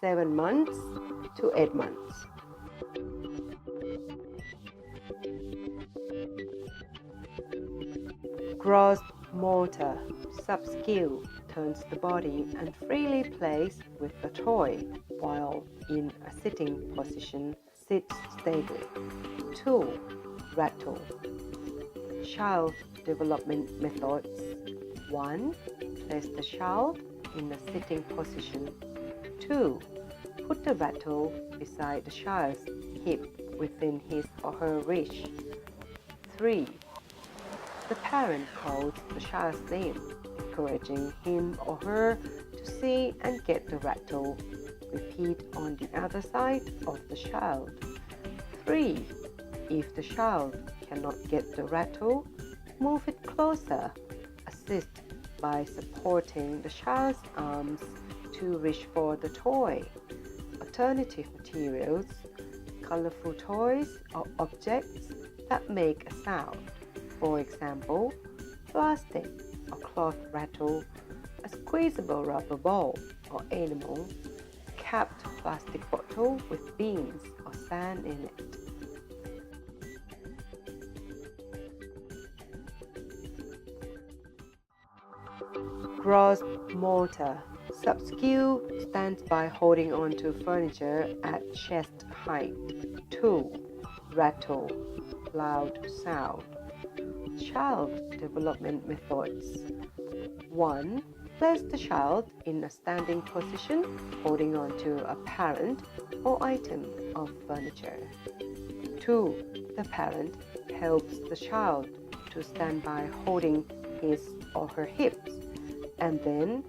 7 months to 8 months. Gross motor, sub-skill, turns the body and freely plays with the toy while in a sitting position. Sits stably. 2. Rattle. Child development methods. 1. Place the child in a sitting position. 2. Put the rattle beside the child's hip within his or her reach. 3. The parent calls the child's name, encouraging him or her to see and get the rattle. Repeat on the other side of the child. 3. If the child cannot get the rattle, move it closer. Assist by supporting the child's arms to reach for the toy. Alternative materials, colorful toys or objects that make a sound. For example, plastic or cloth rattle, a squeezable rubber ball or animal, capped plastic bottle with beans or sand in it. Gross motor. Sub-skill stands by holding on to furniture at chest height. 2. Rattle. Loud sound. Child development methods. 1. Place the child in a standing position, holding on to a parent or item of furniture. 2. The parent helps the child to stand by holding his or her hips, and then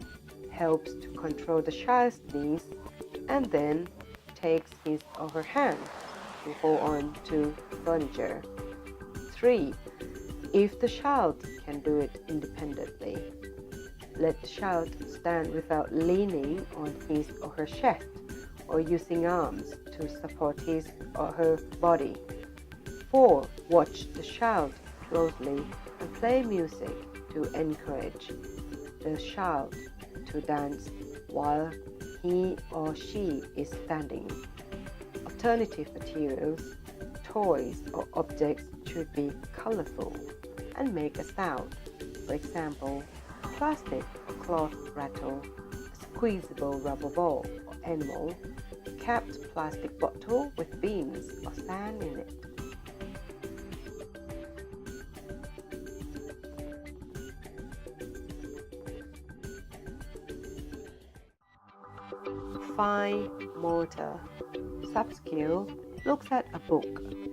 helps to control the child's knees, and then takes his or her hand to hold on to furniture. 3. If the child can do it independently, let the child stand without leaning on his or her chest or using arms to support his or her body. 4. Watch the child closely and play music to encourage the child to dance while he or she is standing. Alternative materials, toys or objects should be colorful and make a sound. For example, plastic or cloth rattle, a squeezable rubber ball or animal, a capped plastic bottle with beans or sand in it. Fine motor. Sub-skill looks at a book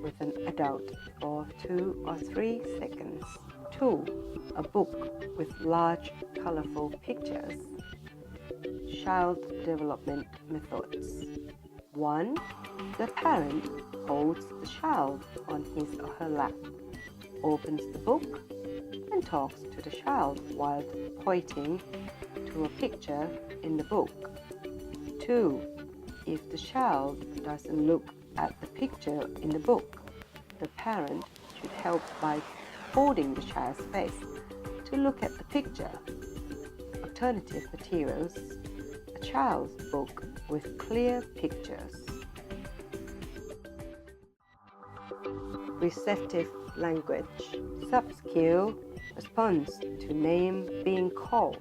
with an adult for 2 or 3 seconds. 2. A book with large, colorful pictures. Child development methods. 1. The parent holds the child on his or her lap, opens the book, and talks to the child while pointing to a picture in the book. 2. If the child doesn't look at the picture in the book, the parent should help by holding the child's face to look at the picture. Alternative materials, a child's book with clear pictures. Receptive language. Sub-skill responds to name being called.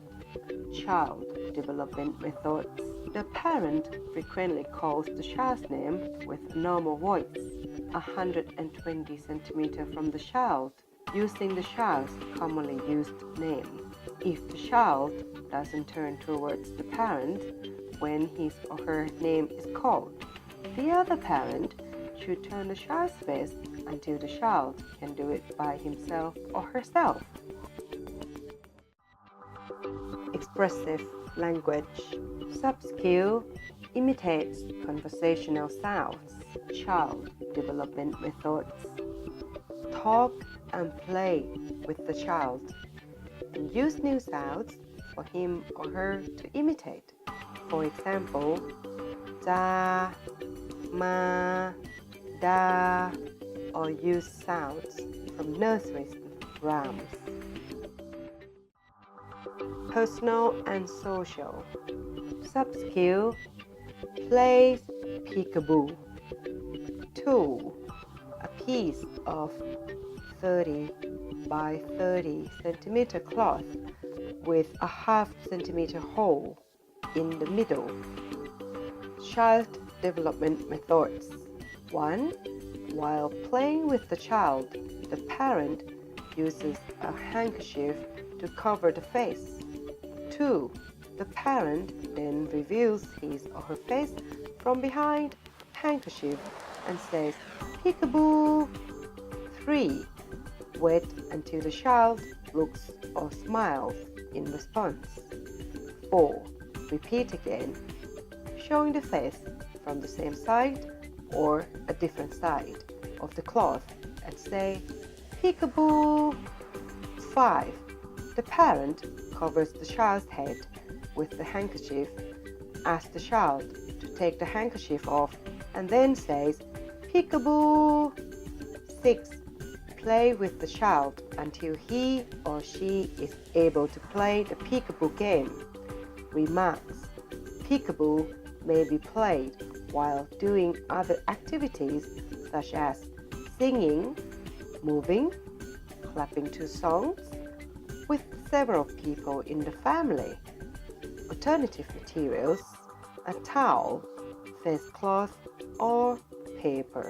Child development methods. The parent frequently calls the child's name with a normal voice, 120 cm from the child, using the child's commonly used name. If the child doesn't turn towards the parent when his or her name is called, the other parent should turn the child's face until the child can do it by himself or herself. Expressive language. Sub-skill imitates conversational sounds. Child development methods. Talk and play with the child and use new sounds for him or her to imitate. For example, da, ma, da, or use sounds from nursery rhymes. Personal and social. Sub-skill plays peekaboo. 2. A piece of 30 by 30 centimeter cloth with a half centimeter hole in the middle. Child development methods. 1. While playing with the child, the parent uses a handkerchief to cover the face. 2. The parent then reveals his or her face from behind handkerchief and says, "Peekaboo." 3. Wait until the child looks or smiles in response. 4. Repeat again, showing the face from the same side or a different side of the cloth and say, "Peekaboo." 5. The parent covers the child's head with the handkerchief, asks the child to take the handkerchief off, and then says, "Peekaboo." 6. Play with the child until he or she is able to play the peekaboo game. Remarks: peekaboo may be played while doing other activities such as singing, moving, clapping to songs, with several people in the family. Alternative materials: a towel, face cloth, or paper.